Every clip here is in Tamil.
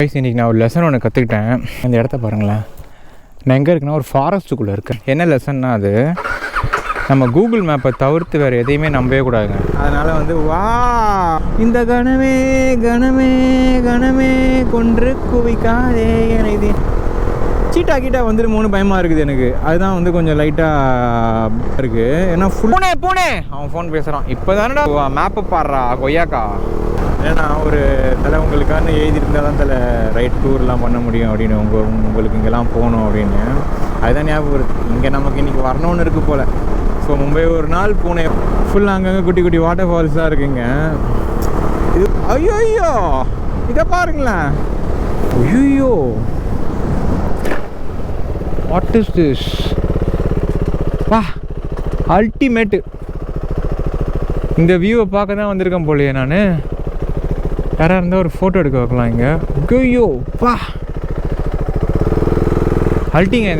இன்றைக்கி நான் ஒரு லெசன் ஒன்று கற்றுக்கிட்டேன். இந்த இடத்த பாருங்களேன். நான் எங்கே இருக்குன்னா ஒரு ஃபாரஸ்ட்டுக்குள்ளே இருக்கேன். என்ன லெசன்னா அது நம்ம கூகுள் மேப்பை தவிர்த்து வேறு எதையுமே நம்பவே கூடாதுங்க. அதனால் வந்து வா இந்த கணமே கணமே கணமே கொன்று குவிக்காதே என இது சீட்டா கீட்டா வந்துட்டு மூணு பயமாக இருக்குது எனக்கு. அதுதான் வந்து கொஞ்சம் லைட்டாக இருக்குது. ஏன்னா பூனே பூனே அவன் ஃபோன் பேசுகிறான். இப்போ தானடா மேப்பை பாடுறா கொய்யாக்கா. ஏன்னா ஒரு தலை உங்களுக்கான எழுதியிருந்தால் தான் தலை ரைட் டூர்லாம் பண்ண முடியும் அப்படின்னு உங்களுக்கு இங்கெல்லாம் போகணும் அப்படின்னு. அதுதான் ஞாபகம் வருது. இங்கே நமக்கு இன்றைக்கி வரணும்னு இருக்குது போல். ஸோ மும்பை ஒரு நாள் பூனே ஃபுல்லாக அங்கங்கே குட்டி குட்டி வாட்டர் ஃபால்ஸ் தான் இருக்குங்க. இது ஐயோ ஐயோ இதை பாருங்களேன். ஐயோ வாட் இஸ் திஸ்? வா அல்டிமேட்டு. இந்த வியூவை பார்க்க தான் வந்திருக்கேன் போலையே நான். யாராக இருந்தால் ஒரு ஃபோட்டோ எடுக்க வைக்கலாம் இங்கே. ஐயோ வா அல்ட்டிங்க.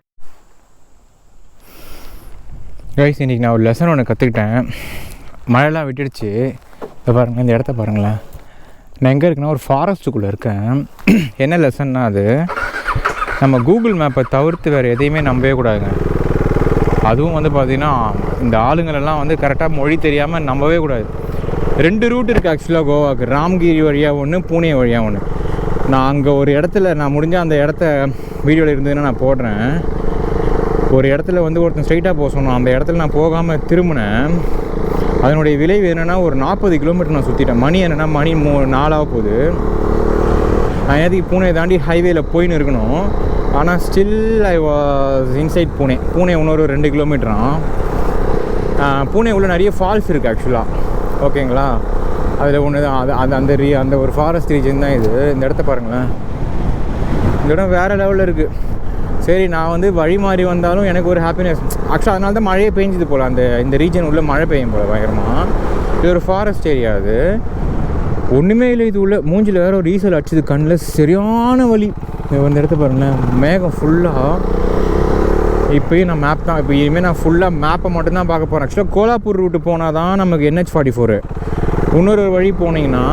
கைஸ் இன்றைக்கி நான் ஒரு லெசன் ஒன்று கற்றுக்கிட்டேன். மழைலாம் விட்டுடுச்சு. இதை பாருங்கள், இந்த இடத்த பாருங்களேன். நான் எங்கே இருக்குன்னா ஒரு ஃபாரஸ்ட்டுக்குள்ளே இருக்கேன். என்ன லெசன்னா அது நம்ம கூகுள் மேப்பை தவிர்த்து வேறு எதையுமே நம்பவே கூடாதுங்க. அதுவும் வந்து பார்த்திங்கன்னா இந்த ஆளுங்களெல்லாம் வந்து கரெக்டாக மொழி தெரியாமல் நம்பவே கூடாது. 2 ரூட் இருக்குது ஆக்சுவலாக கோவாவுக்கு. ராம்கிரி வழியாக ஒன்று, பூனே வழியாக ஒன்று. நான் அங்கே ஒரு இடத்துல நான் முடிஞ்சால் அந்த இடத்த வீடியோவில் இருந்ததுன்னா நான் போடுறேன். ஒரு இடத்துல வந்து ஒருத்தன் ஸ்ட்ரைட்டாக போக சொன்னோம். அந்த இடத்துல நான் போகாமல் திரும்பினேன். அதனுடைய விளைவு என்னென்னா ஒரு 40 கிலோமீட்டர் நான் சுற்றிட்டேன். மணி என்னென்னா மணி 4 போகுது. நான் எதுக்கு பூனே தாண்டி ஹைவேயில் போயின்னு இருக்கணும். ஆனால் still I was inside Pune. Pune இன்னொரு 2 கிலோமீட்டரான். பூனே உள்ள நிறைய ஃபால்ஸ் இருக்குது ஆக்சுவலாக. ஓகேங்களா? அதில் ஒன்று தான் அந்த ஒரு ஃபாரஸ்ட் ரீஜன் தான் இது. இந்த இடத்த பாருங்களேன். இந்த இடம் வேறு லெவலில் இருக்குது. சரி, நான் வந்து வழி மாறி வந்தாலும் எனக்கு ஒரு ஹாப்பினஸ் ஆக்சுவலாக. அதனால தான் மழையே பெஞ்சுது போல். இந்த ரீஜன் உள்ள மழை பெய்யும் போல் பயங்கரமாக. இது ஒரு ஃபாரஸ்ட் ஏரியா. அது ஒன்றுமே இல்லை. இது உள்ள மூஞ்சில் வேறு ஒரு ஈசல் அடிச்சது கண்ணில் சரியான வலி. இந்த இடத்த பாருங்களேன். மேகம் ஃபுல்லாக. இப்போயும் நான் மேப் தான். இப்போ இனிமேல் நான் ஃபுல்லாக மேப்பை மட்டும்தான் பார்க்க போகிறேன். ஆக்சுவலாக கோலாப்பூர் ரூட்டு போனால் தான் நமக்கு NH44. இன்னொரு வழி போனீங்கன்னா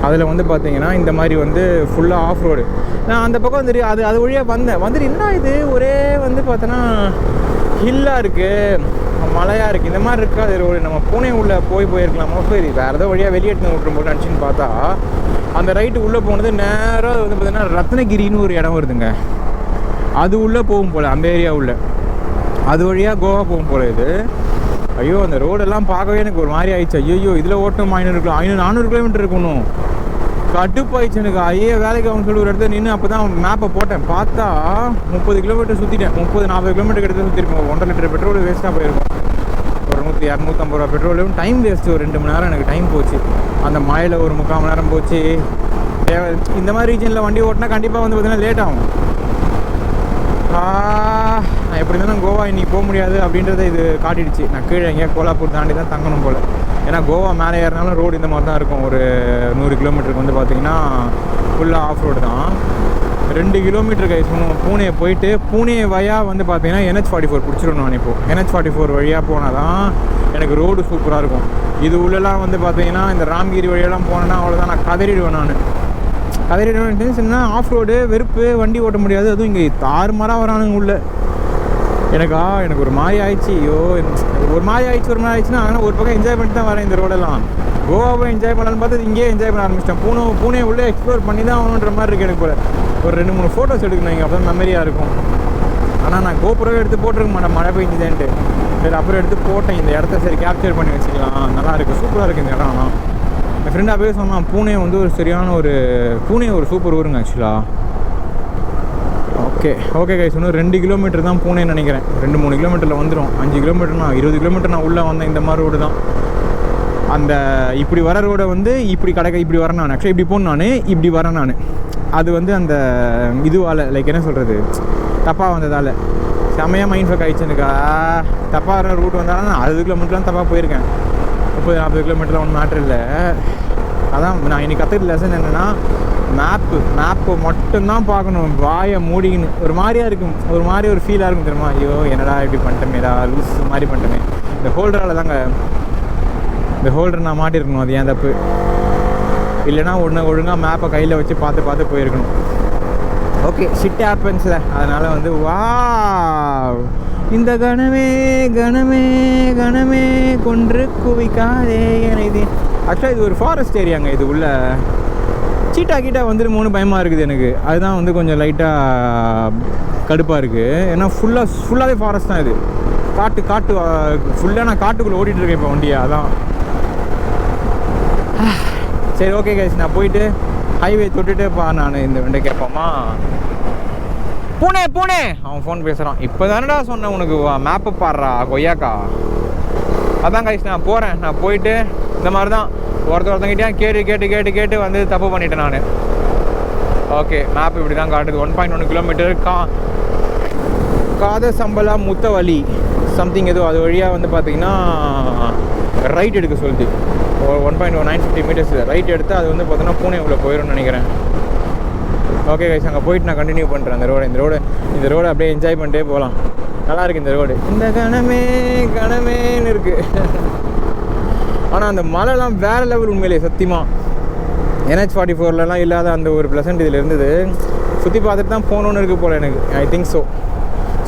அதில் வந்து பார்த்தீங்கன்னா இந்த மாதிரி வந்து ஃபுல்லாக ஆஃப் ரோடு. நான் அந்த பக்கம் வந்துட்டு அது வழியாக வந்துட்டு என்ன இது ஒரே வந்து பார்த்தோன்னா ஹில்லாக இருக்குது, மலையாக இருக்குது, இந்த மாதிரி இருக்குது. அது ரோடு நம்ம பூனே உள்ளே போயிருக்கலாமா? சரி, வேறு ஏதோ வழியாக வெளியே எடுத்து விட்டுரும் போட்டு நினச்சின்னு பார்த்தா அந்த ரைட்டு உள்ளே போனது நேராக வந்து பார்த்திங்கன்னா ரத்னகிரின்னு ஒரு இடம் வருதுங்க. அது உள்ளே போகும் போல், அந்த ஏரியா உள்ள. அது வழியாக கோவா போகும் போல் இது. ஐயோ அந்த ரோடெல்லாம் பார்க்கவே எனக்கு ஒரு மாதிரி ஆயிடுச்சு. ஐயோ இதில் ஓட்டம் 400 கிலோமீட்டர் இருக்கணும். கட்டுப்பாயிடுச்சு எனக்கு. ஐயோ வேலைக்கு அவங்க சொல்லி ஒரு இடத்துல நின்று அப்போ தான் மேப்பை போட்டேன். பார்த்தா 30 கிலோமீட்டர் சுற்றிட்டேன். 30-40 கிலோமீட்டர் கிட்ட சுற்றிருப்போம். 1.5 லிட்டர் பெட்ரோல் வேஸ்ட்டாக போயிருக்கும். ஒரு 100-250 ரூபா பெட்ரோலும் டைம் வேஸ்ட்டு. ஒரு 2 மணி நேரம் எனக்கு டைம் போச்சு. அந்த மழையில் ஒரு 3/4 மணி நேரம் போச்சு. இந்த மாதிரி ரீஜனில் வண்டி ஓட்டினா கண்டிப்பாக வந்து பார்த்திங்கன்னா லேட் ஆகும். நான் எப்படி இருந்தாலும் கோவா இன்றைக்கி போக முடியாது அப்படின்றத இது காட்டிடுச்சு. நான் கீழே எங்கேயா கோலாப்பூர் தாண்டி தான் தங்கணும் போல். ஏன்னா கோவா மேலே ஏறினாலும் ரோடு இந்த மாதிரி தான் இருக்கும். ஒரு 100 கிலோமீட்டருக்கு வந்து பார்த்திங்கன்னா ஃபுல்லாக ஆஃப் ரோடு தான். 2 கிலோமீட்டர் கைஸ் பூனே போயிட்டு பூனே வழியாக வந்து பார்த்திங்கன்னா NH44 பிடிச்சிடணும். நான் இப்போது NH44 வழியாக போனால் தான் எனக்கு ரோடு சூப்பராக இருக்கும். இது உள்ளெல்லாம் வந்து பார்த்திங்கன்னா இந்த ராம்கிரி வழியெல்லாம் போனேன்னா அவ்வளோதான், நான் கதறிடுவேன். நான் ஆஃப் ரோடு வெறுப்பு, வண்டி ஓட்ட முடியாது. அதுவும் இங்கே தாறுமாறாக வரானுங்க உள்ள. எனக்கு ஒரு மாதிரி ஆயிடுச்சு. ஒரு மாதிரி ஆயிடுச்சுன்னா ஆனால் ஒரு பக்கம் என்ஜாய் பண்ணிட்டு தான் வரேன். இந்த ரோடெல்லாம் கோவாவை என்ஜாய் பண்ணலான்னு பார்த்து இங்கேயே என்ஜாய் பண்ண ஆரம்பிச்சிட்டேன். பூனே உள்ளே எக்ஸ்ப்ளோர் பண்ணி தான் ஆகணுன்ற மாதிரி இருக்குது எனக்கு போல. ஒரு 2-3 ஃபோட்டோஸ் எடுக்கணும் இங்கே, அப்போ தான் மெமரியாக இருக்கும். ஆனால் நான் கோபுரவே எடுத்து போட்டிருக்க மாட்டேன் மழை பெஞ்சுதேன்ட்டு. சரி அப்புறம் எடுத்து போட்டேன். இந்த இடத்த சரி கேப்சர் பண்ணி வச்சுக்கலாம். நல்லா இருக்குது, சூப்பராக இருக்குது இந்த இடம். ஆனால் என் ஃப்ரெண்டாக போய் சொன்னான் பூனே வந்து ஒரு சரியான பூனே ஒரு சூப்பர் ஊருங்க ஆக்சுவலாக. ஓகே கைஸ், இன்னும் 2 கிலோமீட்டர் தான் பூனேன்னு நினைக்கிறேன். 2-3 கிலோமீட்டரில் வந்துடும். 5 கிலோமீட்டர்னா 20 கிலோமீட்டர் நான் உள்ளே வந்தேன். இந்த மாதிரி ரோடு தான். அந்த இப்படி வர ரோடை வந்து இப்படி வரேன் நான். ஆக்சுவலாக இப்படி போகணும், நான் இப்படி வரேன் நான். அது வந்து அந்த இதுவால் லைக் என்ன சொல்கிறது, தப்பாக வந்ததால் செம்மையாக மைண்ட் ஃபேக் ஆகிடுச்சு எனக்கு. தப்பாக வர ரூட் வந்தாலும் நான் 60 கிலோமீட்டர்லாம் தப்பாக போயிருக்கேன். 30-40 கிலோமீட்டர்லாம் ஒன்றும் மேட்ரு இல்லை. அதான் நான் இன்றைக்கி கற்றுக்கிட்ட லெசன் என்னென்னா மேப்பு மட்டும்தான் பார்க்கணும். வாயை மூடிக்கின்னு ஒரு மாதிரியாக இருக்கும். ஒரு மாதிரி ஒரு ஃபீலாக இருக்கும் தெரியுமா? ஐயோ என்னடா இப்படி பண்ணிட்டோமேடா, லூஸ் மாதிரி பண்ணிட்டோமே. இந்த ஹோல்டரால் தாங்க. இந்த ஹோல்டர் நான் மாட்டிருக்கணும். அது ஏன் தப்பு இல்லைனா ஒழுங்காக மேப்பை கையில் வச்சு பார்த்து போயிருக்கணும். ஓகே ஷிட் ஹேப்பன்ஸில். அதனால் வந்து வா இந்த கணமே கணமே கணமே கொன்று குவிக்காதே இது. ஆக்சுவலாக இது ஒரு ஃபாரஸ்ட் ஏரியாங்க. இது உள்ள சீட்டா கீட்டா வந்துடுமோன்னு பயமாக இருக்குது எனக்கு. அதுதான் வந்து கொஞ்சம் லைட்டாக கடுப்பாக இருக்குது. ஏன்னா ஃபுல்லாகவே ஃபாரஸ்ட் தான் இது. காட்டு ஃபுல்லாக நான் காட்டுக்குள்ளே ஓடிட்டுருக்கேன் இப்போ வண்டியை. அதான் சரி ஓகே கைஸ், நான் போயிட்டு ஹைவே தொட்டுட்டேப்பா நான் இந்த வண்டி கேட்போமா. பூனே அவன் ஃபோன் பேசுகிறான். இப்போ தானடா சொன்னேன் உனக்கு மேப்பு பாடுறா கொய்யாக்கா. அதான் கைஸ் நான் போகிறேன். நான் போயிட்டு இந்த மாதிரி தான் ஒருத்தங்கிட்டே கேட்டு வந்து தப்பு பண்ணிட்டேன் நான். ஓகே மேப் இப்படி தான் காட்டுது. 1.1 கிலோமீட்டர் காத சம்பளா முத்தவழி சம்திங் ஏதோ அது வழியாக வந்து பார்த்தீங்கன்னா ரைட் எடுக்க சொல்லுது. 1.950 மீட்டர்ஸ் ரைட் எடுத்து அது வந்து பார்த்தோன்னா பூனே உள்ள போயிடும்னு நினைக்கிறேன். ஓகே கைஸ், அங்கே போயிட்டு நான் கண்டினியூ பண்ணுறேன் இந்த ரோடு அப்படியே என்ஜாய் பண்ணிட்டே போகலாம். நல்லா இருக்குது இந்த ரோடு. இந்த கணமேன்னு இருக்குது. ஆனால் அந்த மலைலாம் வேறு லெவல் உண்மையிலே சத்தியமாக. NH44லலாம் இல்லாத அந்த ஒரு ப்ளசன்ட் இதில் இருந்தது. சுற்றி பார்த்துட்டு தான் போகணுன்னு இருக்குது போல் எனக்கு. I think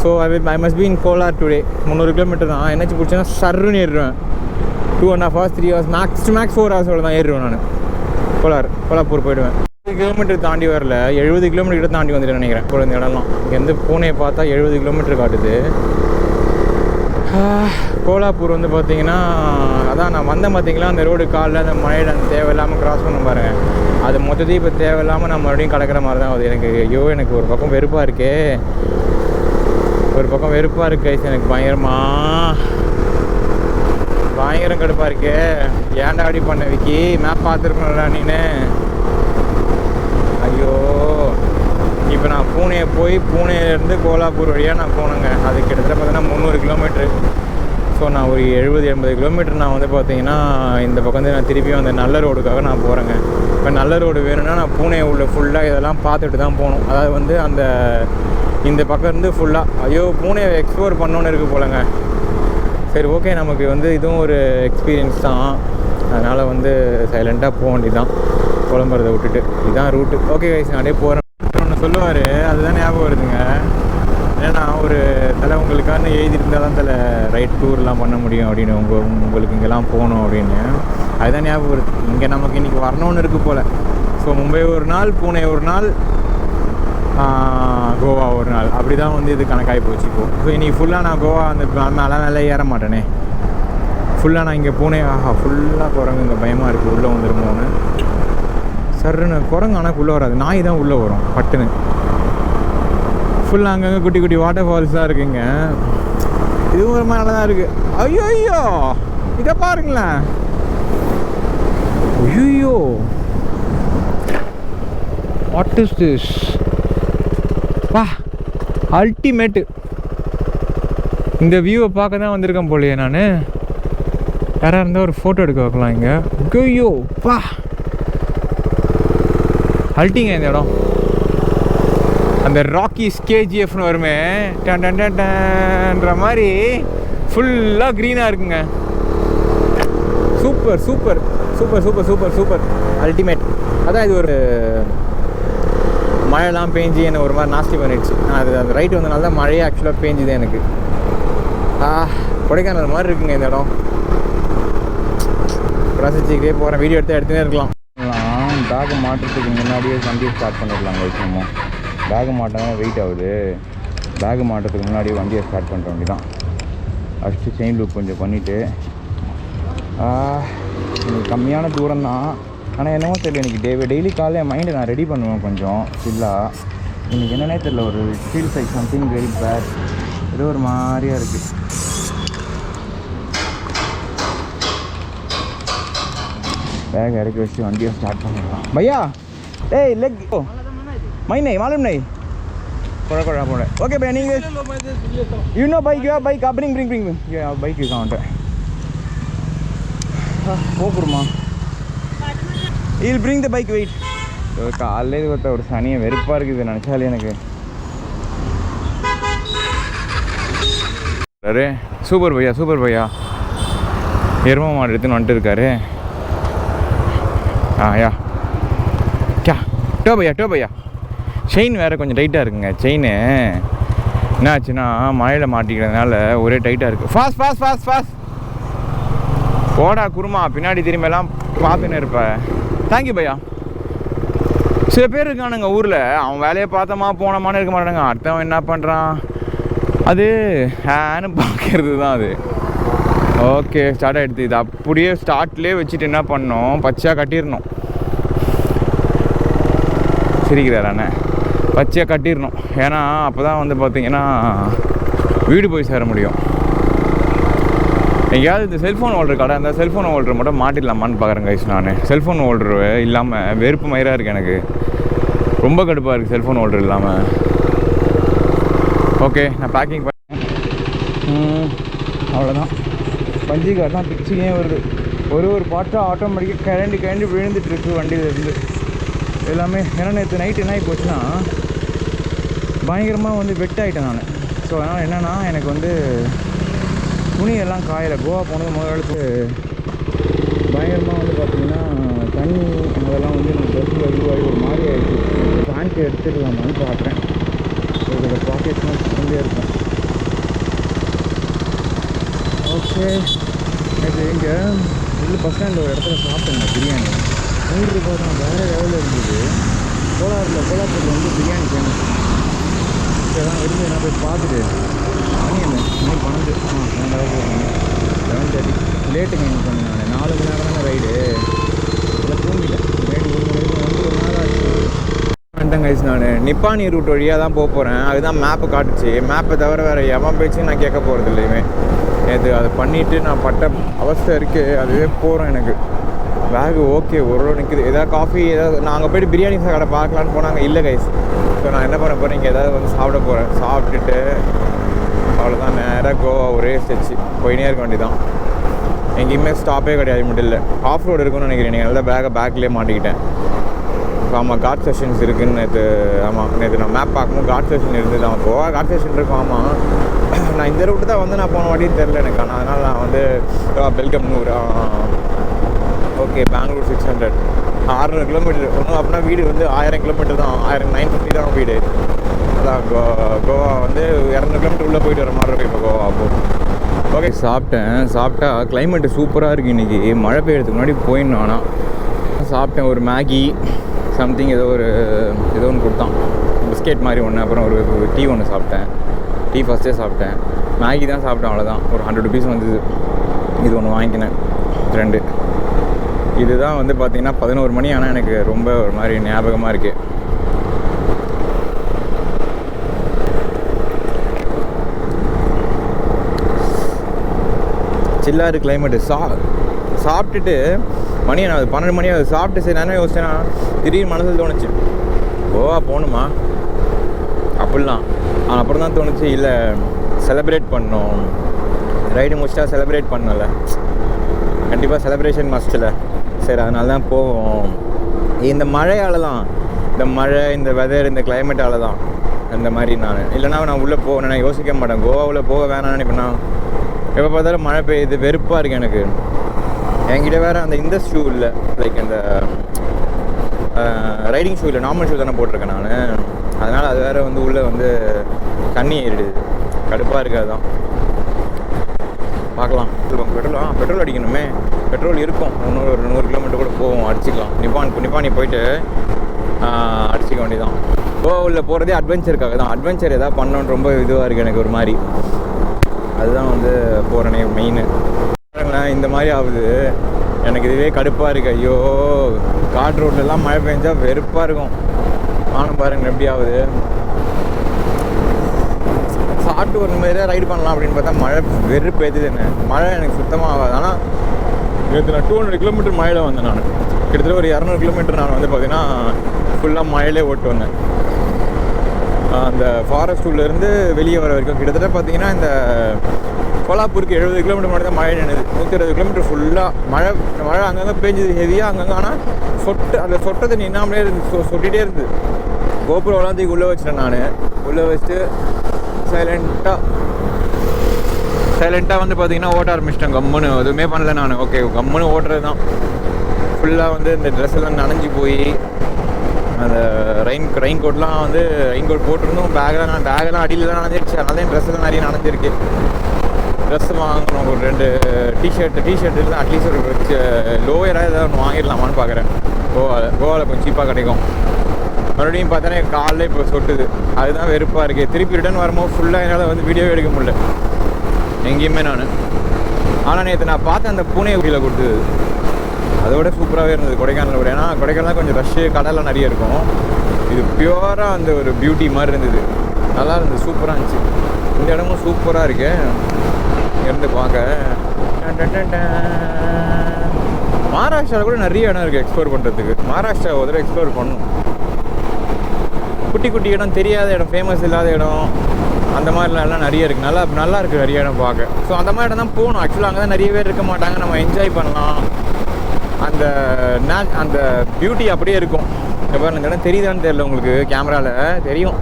so I must be in Kolar today. 300 kilometre தான். NH பிடிச்சேன்னா சர்ருன்னு ஏறுவேன். 2.5 hours 3 hours மேக்ஸ் 4 hours தான் ஏறுவேன் நான். கோலாப்பூர் போயிடுவேன். 70 கிலோமீட்டர் தாண்டி வரல, 70 கிலோமீட்டர் கிட்ட தாண்டி வந்துட்டு நினைக்கிறேன். இப்போ இந்த இடம்லாம் இங்கேருந்து பூனே பார்த்தா 70 கிலோமீட்டர் காட்டுது. கோலாப்பூர் வந்து பார்த்தீங்கன்னா அதான் நான் வந்தேன் பார்த்தீங்களா, அந்த ரோடு காலில் அந்த மழையில் அந்த தேவையில்லாமல் கிராஸ் பண்ண பாருங்கள். அது மொத்தத்தையும் இப்போ தேவையில்லாமல் நான் மறுபடியும் கடக்கிற மாதிரி தான் அது. எனக்கு ஒரு பக்கம் வெறுப்பாக இருக்கே, எனக்கு பயங்கரம் கடுப்பாக இருக்கே. ஏன்டா அப்படி பண்ண விக்கி, மேப் பார்த்துருக்கணும்டா நீனு. ஐயோ, இப்போ நான் பூனேலேருந்து கோலாப்பூர் வழியாக நான் போனேங்க. அது கிட்டத்தட்ட பார்த்தீங்கன்னா 300 கிலோமீட்ரு. ஸோ நான் ஒரு 70-80 கிலோமீட்டர் நான் வந்து பார்த்தீங்கன்னா இந்த பக்கம் வந்து நான் திருப்பியும் அந்த நல்ல ரோடுக்காக நான் போகிறேங்க. இப்போ நல்ல ரோடு வேணும்னா நான் பூனே உள்ள ஃபுல்லாக இதெல்லாம் பார்த்துட்டு தான் போகணும். அதாவது வந்து இந்த பக்கம் இருந்து ஃபுல்லாக பூனே எக்ஸ்ப்ளோர் பண்ணோன்னு இருக்குது போலங்க. சரி ஓகே, நமக்கு வந்து இதுவும் ஒரு எக்ஸ்பீரியன்ஸ் தான். அதனால் வந்து சைலண்ட்டாக போக வேண்டியதான், புலம்புறதை விட்டுட்டு. இதுதான் ரூட்டு. ஓகே கைஸ், நான் அப்படியே போகிறேன். ஒன்று சொல்லுவார், அதுதான் ஞாபகம் வருதுங்க. ஏன்னா ஒரு உங்களுக்கான எழுதியிருந்தால் தான் ரைட் டூர்லாம் பண்ண முடியும் அப்படின்னு, உங்களுக்கு இங்கெல்லாம் போகணும் அப்படின்னு. அதுதான் ஞாபகம் வருது. இங்கே நமக்கு இன்றைக்கி வரணும்னு இருக்குது போல். ஸோ மும்பை ஒரு நாள், பூனே ஒரு நாள், கோவா ஒரு நாள், அப்படி தான் வந்து இது கணக்காகி போச்சு இப்போ. ஸோ இன்றைக்கி ஃபுல்லாக நான் கோவா அந்த மேலே ஏற மாட்டேனே. ஃபுல்லாக நான் இங்கே பூனே ஃபுல்லாக குரங்கு. இங்கே பயமாக இருக்குது, உள்ளே வந்துருமோன்னு. சர்ன்னு குரங்கு ஆனால் உள்ளே வராது, நாய் தான் உள்ளே வரும் பட்டுன்னு. ஃபுல்லாக அங்கங்கே குட்டி குட்டி வாட்டர் ஃபால்ஸ் தான் இருக்குங்க. இதுவும் ஒரு மாதிரி நல்லா தான் இருக்குது. ஐயோ இதை பாருங்களேன். ஐயோ வாட் இஸ் திஸ்? வா, அல்டிமேட்டு. இந்த வியூவை பார்க்க தான் வந்திருக்கேன் போலையே நான். யாராக இருந்தால் ஒரு ஃபோட்டோ எடுக்க வைக்கலாம் இங்கே. ஐயோ வா, அல்ட்டிங்க இந்த இடம். அந்த ராக்கீஸ் KGFன்னு வருமே, டன்ற மாதிரி ஃபுல்லாக க்ரீனாக இருக்குங்க. Super ultimate. அதான் இது ஒரு மழைலாம் பேஞ்சு என்னை ஒரு மாதிரி நாஸ்தி பண்ணிடுச்சு. அந்த ரைட்டு வந்தனால தான் மழையே ஆக்சுவலாக பேஞ்சுது எனக்கு. கொடைக்கானல் மாதிரி இருக்குங்க இந்த இடம். ரசிச்சுக்கிட்டே போகிறேன், வீடியோ எடுத்துகிட்டே இருக்கலாம். பேக் மாட்டுறதுக்கு முன்னாடியே வண்டியை ஸ்டார்ட் பண்ணிடலாம். நம்ம பேக் மாட்டினா வெயிட் ஆகுது. பேக் மாட்டுறதுக்கு முன்னாடியே வண்டியை ஸ்டார்ட் பண்ணுற வண்டி தான். ஃபஸ்ட்டு செயின் லூப் கொஞ்சம் பண்ணிவிட்டு, கம்மியான தூரம் தான். ஆனால் என்னவோ தெரியல, எனக்கு டெய்லி காலையில் என் மைண்டை நான் ரெடி பண்ணுவேன் கொஞ்சம் ஃபுல்லாக. எனக்கு என்னன்னே தெரியல, ஒரு feels like something very bad. ஏதோ ஒரு மாதிரியாக இருக்குது. बैग इरकी वैसे वंडी स्टार्ट பண்ணலாம். भैया ए लेग मैं नहीं मालूम नहीं थोड़ा थोड़ा போறேன். ओके भैया इंग्लिश यू नो बाइक या बाइक आप bring या बाइक की काउंट है போகுமா he'll bring the bike wait. காலையில வந்து ஒரு சனியே வெறுப்பா இருக்குது நினைச்சாலே எனக்கு. அரே சூப்பர் भैया எருமை மாடு எடுத்துன்னு வந்துட்டு இருக்காரு. या क्या टो भैया செயின் வேறு கொஞ்சம் டைட்டாக இருக்குங்க. செயின் என்ன ஆச்சுன்னா மழையில் மாட்டிக்கிறதுனால ஒரே டைட்டாக இருக்குது. ஃபாஸ்ட் ஃபாஸ்ட் ஃபாஸ்ட் ஃபாஸ்ட் போடா குருமா, பின்னாடி திரும்பியெல்லாம் பார்த்துன்னு இருப்பேன். தேங்க்யூ பையா. சில பேர் இருக்கானுங்க ஊரில், அவன் வேலையை பார்த்தோமா போனோமான்னு இருக்க மாட்டானுங்க. அடுத்தவன் என்ன பண்ணுறான் அது ஹேன்னு பார்க்கறது தான் அது. ஓகே ஸ்டார்ட் ஆகிடுது. இது அப்படியே ஸ்டார்ட்லேயே வச்சுட்டு என்ன பண்ணோம், பச்சையாக கட்டிடணும். சிரிக்கிறார் அண்ணன். பச்சையாக கட்டிடணும். ஏன்னா அப்போ தான் வந்து பார்த்திங்கன்னா வீடு போய் சேர முடியும். எங்கேயாவது இந்த செல்ஃபோன் ஹோல்டர் கடை, அந்த செல்ஃபோன் ஹோல்டர் மட்டும் மாட்டிடலாமான்னு பார்க்குறேன் கைஸ். நான் செல்ஃபோன் ஹோல்டரு இல்லாமல் வெறுப்பு மயிராக இருக்குது எனக்கு. ரொம்ப கடுப்பாக இருக்குது செல்ஃபோன் ஹோல்டர் இல்லாமல். ஓகே நான் பேக்கிங் பண்ணேன். அவ்வளோதான். பஞ்சி கார் தான் பிச்சுக்கே வருது. ஒரு பாட்டாக ஆட்டோமேட்டிக்காக கிளண்டி விழுந்துட்டுருக்கு வண்டியிலேருந்து எல்லாமே. ஏன்னா நேற்று நைட்டு என்ன ஆகி போச்சுன்னா பயங்கரமாக வந்து வெட் ஆகிட்டேன் நான். ஸோ அதனால் என்னென்னா எனக்கு வந்து துணியெல்லாம் காயலை. கோவா போனது முதல்ல பயங்கரமாக வந்து பார்த்திங்கன்னா தண்ணி அதெல்லாம் வந்து எனக்கு ட்ரெஸ்ஸில் இதுவாகி ஒரு மாதிரி ஆகிடுச்சு. பேண்ட் எடுத்துக்கலாமான்னு பார்க்குறேன். இதோட பாக்கெட்லாம் திறந்தே இருக்கும். ஓகே நேற்று இங்கே உள்ள பஸ் ஸ்டாண்டில் ஒரு இடத்துல சாப்பிட்டேங்க பிரியாணி. 100 ரூபா தான், வேறு லெவலில் இருந்தது. கோலாப்பூரில் வந்து பிரியாணி ஃபேமஸ். இதெல்லாம் இருந்து நான் போய் பார்த்துட்டு மணி என்ன இன்னும் 12 11:30 லேட்டுங்க. என்ன பண்ணேன் நான் 4 மணி நேரம் தானே ரைடு. இல்லை தூங்கிட்டேன். ரைடு 1 மணி நேரம் வந்து ஒரு நாள் ஆச்சு. வந்துட்டேன் கைஸ். நான் நிப்பானி ரூட் வழியாக தான் போக போகிறேன். அதுதான் மேப்பு காட்டுச்சு. மேப்பை தவிர வேறு எவன் பேச்சு நான் கேட்க போகிறது இல்லையுமே. நேற்று அதை பண்ணிவிட்டு நான் பட்ட அவஸ்தை இருக்குது. அதுவே போகிறோம் எனக்கு. பேகு ஓகே ஒரு நிற்குது. எதாவது காஃபி ஏதாவது நாங்கள் போய்ட்டு பிரியாணி கடை பார்க்கலான்னு போனாங்க. இல்லை கைஸ். ஸோ நான் என்ன பண்ண போகிறேன், இங்கே ஏதாவது வந்து சாப்பிட போகிறேன். சாப்பிட்டுட்டு அவ்வளோதான், நேராக கோவா ஒரே ஸ்டெச்சு போயினே இருக்க வேண்டியதான். எங்கேயுமே ஸ்டாப்பே கிடையாது. மிடில் ஆஃப் ரோடு இருக்குன்னு நினைக்கிறேன். நீங்கள் நல்லா பேக்லேயே மாட்டிக்கிட்டேன். ஆமாம் காட் செஷன்ஸ் இருக்குதுன்னு நேற்று. ஆமாம் நேற்று நான் மேப் பார்க்கும்போது காட் செஷன் இருந்தது. அவன் கோவா காட் செஷன் இருக்கும். ஆமாம் நான் இந்த ரூட்டு தான் வந்து நான் போன வாட்டியும் தெரில எனக்கு. ஆனால் அதனால் நான் வந்து வெல்கம் ஓகே பெங்களூர் 600 600 கிலோமீட்டர் ஒன்றும். அப்படின்னா வீடு வந்து 1000 கிலோமீட்டர் தான். 950 தான் வீடு. அதான் கோவா வந்து 200 கிலோமீட்டர் உள்ளே போயிட்டு வர மாதிரி இருக்கும் இப்போ கோவா. அப்போது ஓகே சாப்பிட்டா கிளைமேட்டு சூப்பராக இருக்குது இன்றைக்கி. மழை பெய்யறதுக்கு முன்னாடி போயிடணும். ஆனால் சாப்பிட்டேன் ஒரு மேகி சம்திங் ஏதோ ஒன்று கொடுத்தான், பிஸ்கெட் மாதிரி ஒன்று. அப்புறம் ஒரு டீ ஒன்று சாப்பிட்டேன். டீ ஃபஸ்ட்டே சாப்பிட்டேன். மேகி தான் சாப்பிட்டேன் அவ்வளோதான். ஒரு 100 ருபீஸ் வந்தது. இது ஒன்று வாங்கிக்கினேன் 2. இதுதான் வந்து பார்த்திங்கன்னா 11 மணி. ஆனால் எனக்கு ரொம்ப ஒரு மாதிரி ஞாபகமாக இருக்குது. சில்லாரு கிளைமேட்டு. சாப்பிட்டுட்டு மணி நான் 12 மணி அது சாப்பிட்டு சரி நான் யோசிச்சேன்னா திடீர்னு மனசில் தோணுச்சு கோவா போகணுமா அப்படிலாம். அப்புறம் தான் தோணுச்சு இல்லை செலிப்ரேட் பண்ணோம். ரைடு முடிச்சிட்டா செலிப்ரேட் பண்ணல, கண்டிப்பாக செலிப்ரேஷன் மஸ்ட்டில். சரி அதனால தான் போவோம். இந்த மழையால் தான், இந்த மழை இந்த வெதர் இந்த கிளைமேட்டால் தான் அந்த மாதிரி. இல்லைனா நான் உள்ளே போவேன், நான் யோசிக்க மாட்டேன். கோவாவில் போக வேணாம்னு நினைப்பேன். நான் எப்போ பார்த்தாலும் மழை பெய்யுது, வெறுப்பாக இருக்குது எனக்கு. என்கிட்ட வேறு அந்த இந்த ஷூ இல்லை, லைக் அந்த ரைடிங் ஷூ இல்லை, நார்மல் ஷூ தானே போட்டிருக்கேன் நான். அதனால் அது வேறு வந்து உள்ளே வந்து தண்ணி ஏறிடுது, கடுப்பாக இருக்குது. அதுதான் பார்க்கலாம். பெட்ரோல் அடிக்கணுமே. பெட்ரோல் இருக்கும், ஒரு 100 கிலோமீட்டர் கூட போவோம், அடிச்சிக்கலாம். நிப்பானி போயிட்டு அடிச்சிக்க வேண்டியதான். கோவாவில் போகிறதே அட்வென்ச்சருக்காக தான். அட்வென்ச்சர் எதாவது பண்ணணுன்னு ரொம்ப இதுவாக இருக்குது எனக்கு ஒரு மாதிரி. அதுதான் வந்து போகிறேனே மெயின். இந்த மாதிரி ஆகுது எனக்கு, இதுவே கடுப்பாக இருக்குது. ஐயோ காட் ரோட்லலாம் மழை பெஞ்சால் வெறுப்பாக இருக்கும். வானம் பாருங்க எப்படி ஆகுது. சாப்பிட்டு ஒரு மாதிரியாக ரைடு பண்ணலாம் அப்படின்னு பார்த்தா மழை வெறுப்பு ஏற்றுது என்ன. மழை எனக்கு சுத்தமாக ஆகாது. ஆனால் நேற்று நான் 200 கிலோமீட்டர் மழையில் வந்தேன். நான் கிட்டத்தட்ட ஒரு 200 கிலோமீட்டர் நான் வந்து பார்த்திங்கன்னா ஃபுல்லாக மழையிலே ஓட்டு வந்தேன். அந்த ஃபாரஸ்ட் உள்ளேருந்து வெளியே வர வரைக்கும் கிட்டத்தட்ட பார்த்திங்கன்னா இந்த கோலாப்பூருக்கு 70 கிலோமீட்டர் மட்டும் தான் மழை நின்றுது. 120 கிலோமீட்டர் ஃபுல்லாக மழை அங்கங்கே பேஞ்சுது ஹெவியாக அங்கங்கே. ஆனால் அந்த சொட்டை தண்ணி என்னாமலே இருந்து சொட்டிகிட்டே இருந்தது. கோபுரம் தூக்கி உள்ளே வச்சிட்டேன். நான் உள்ளே வச்சுட்டு சைலண்ட்டாக வந்து பார்த்திங்கன்னா ஓட்ட ஆரம்பிச்சிட்டேன். கம்முன்னு எதுவுமே பண்ணல நான். ஓகே கம்முன்னு ஓட்டுறது தான். ஃபுல்லாக வந்து இந்த ட்ரெஸ் எல்லாம் நனைஞ்சி போய் அந்த ரெயின் கோட்லாம் வந்து ரெயின் கோட் போட்டிருந்தோம். பேக்கெல்லாம் அடியில் தான் நனைஞ்சிருச்சு. அதனால தான் ட்ரெஸ்ஸெல்லாம் நிறைய நனைஞ்சிருக்கு. ட்ரெஸ் வாங்கணும், ஒரு 2 டிஷர்ட் இல்லை அட்லீஸ்ட் ஒரு லோயராக ஏதாவது ஒன்று வாங்கிடலாமான்னு பார்க்குறேன். கோவாவில் கொஞ்சம் சீப்பாக கிடைக்கும். மறுபடியும் பார்த்தோன்னா காலையில் இப்போ சொட்டுது. அதுதான் வெறுப்பாக இருக்குது. திருப்பி ரிட்டர்ன் வரும்போது ஃபுல்லாக என்னால் வந்து வீடியோ எடுக்க முடியல எங்கேயுமே நான். ஆனால் நேற்று நான் பார்த்த அந்த பூனை ஊட்டியில் கொடுத்தது அதோட சூப்பராகவே இருந்தது கொடைக்கானலை விட. ஏன்னா கொடைக்கானல் கொஞ்சம் ரஷ்ஷு, கடலாம் நிறைய இருக்கும். இது பியூராக அந்த ஒரு பியூட்டி மாதிரி இருந்தது. நல்லா இருந்தது, சூப்பராக இருந்துச்சு. இந்த இடமும் சூப்பராக இருக்கு இருந்து பார்க்க. மகாராஷ்டிராவில் கூட நிறைய இடம் இருக்குது எக்ஸ்ப்ளோர் பண்ணுறதுக்கு. மகாராஷ்டிரா ஒரு தடவை எக்ஸ்ப்ளோர் பண்ணணும். குட்டி குட்டி இடம், தெரியாத இடம், ஃபேமஸ் இல்லாத இடம், அந்த மாதிரிலாம் எல்லாம் நிறைய இருக்குது. நல்லா இருக்குது நிறைய இடம் பார்க்க. ஸோ அந்த மாதிரி இடம் தான் போகணும். ஆக்சுவலாக அங்கே தான் நிறைய பேர் இருக்க மாட்டாங்க. நம்ம என்ஜாய் பண்ணலாம். அந்த பியூட்டி அப்படியே இருக்கும். இப்போ இந்த இடம் தெரியுதான்னு தெரியல உங்களுக்கு, கேமராவில் தெரியும்.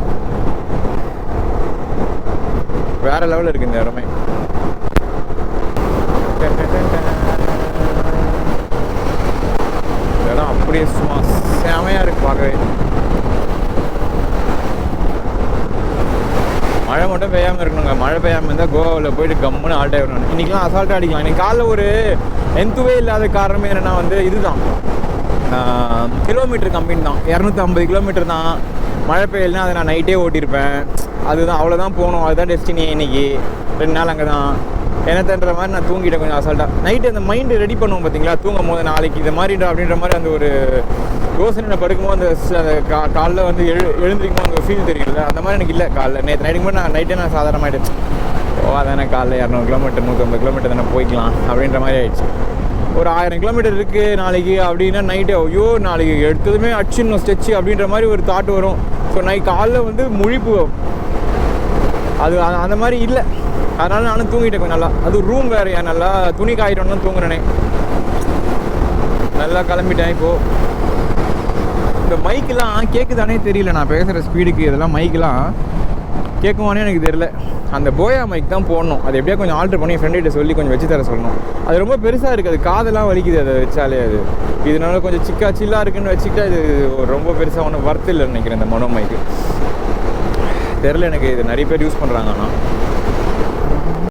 வேற லெவலில் இருக்குது இந்த இடமே. இந்த இடம் அப்படியே சும்மா செமையாக இருக்குது பார்க்கவே. மழை மட்டும் பெய்யாமல் இருக்கணுங்க. மழை பெய்யாமல் இருந்தால் கோவாவில் போயிட்டு கம்முன்னு ஆல்ட்டாக வரணும். இன்றைக்கெலாம் அசால்ட்டாக அடிக்கலாம். இன்றைக்கி காலைல ஒரு எந்துவே இல்லாத காரணமே என்னென்னா வந்து இதுதான், கிலோமீட்டர் கம்மின்னு தான். 250 கிலோமீட்டர் தான். மழை பெய்யலைன்னா அதை நான் நைட்டே ஓட்டியிருப்பேன். அதுதான், அவ்வளோதான் போகணும். அதுதான் டெஸ்டினி. இன்றைக்கி 2 நாள் அங்கே தான். என்னத்தன்ற மாதிரி நான் தூங்கிட்டேன் கொஞ்சம் அசால்ட்டாக. நைட்டு அந்த மைண்டு ரெடி பண்ணுவோம் பார்த்தீங்களா, தூங்கும் போது நாளைக்கு இது மாதிரி அப்படின்ற மாதிரி அந்த ஒரு யோசனை படுக்கும்போது அந்த காலைல வந்து எழுந்திரிக்கும் அந்த ஃபீல் தெரியல. அந்த மாதிரி எனக்கு இல்லை காலைல. நேற்று நைட்டுக்கு போது நான் சாதாரணமாகிடுச்சு. அதானே காலைல 200 கிலோமீட்டர் 150 கிலோமீட்டர் தானே போய்க்கலாம் அப்படின்ற மாதிரி ஆகிடுச்சு. ஒரு 1000 கிலோமீட்டர் இருக்குது நாளைக்கு அப்படின்னா நைட்டு ஐயோ நாளைக்கு எடுத்ததுமே அடிச்சுன்னு ஸ்டெச்சு அப்படின்ற மாதிரி ஒரு தாட் வரும். ஸோ காலைல வந்து முழிப்பு அது அந்த மாதிரி இல்லை. அதனால நானும் தூங்கிட்டேன் கொஞ்சம் நல்லா. அது ரூம் வேறையா, நல்லா துணி காயிட்டோன்னு தூங்குறேனே. நல்லா கிளம்பிட்டேன். இப்போது இந்த மைக்கெலாம் கேட்குதானே தெரியல. நான் பேசுகிற ஸ்பீடுக்கு இதெல்லாம் மைக்கெலாம் கேட்குமானே எனக்கு தெரியல. அந்த போயா மைக் தான் போடணும். அது எப்படியா கொஞ்சம் ஆல்ட்ரு பண்ணி என் ஃப்ரெண்ட்கிட்ட சொல்லி கொஞ்சம் வச்சு தர சொல்லணும். அது ரொம்ப பெருசாக இருக்குது. அது காதெல்லாம் வலிக்குது அதை வச்சாலே. அது இதனால கொஞ்சம் சில்லாக இருக்குன்னு வச்சுக்கிட்டா இது ரொம்ப பெருசாக ஒன்றும் ஒர்த் இல்லைன்னு நினைக்கிறேன் இந்த மொனோ மைக்கு. தெரில எனக்கு. இது நிறைய பேர் யூஸ் பண்ணுறாங்க. ஆனால்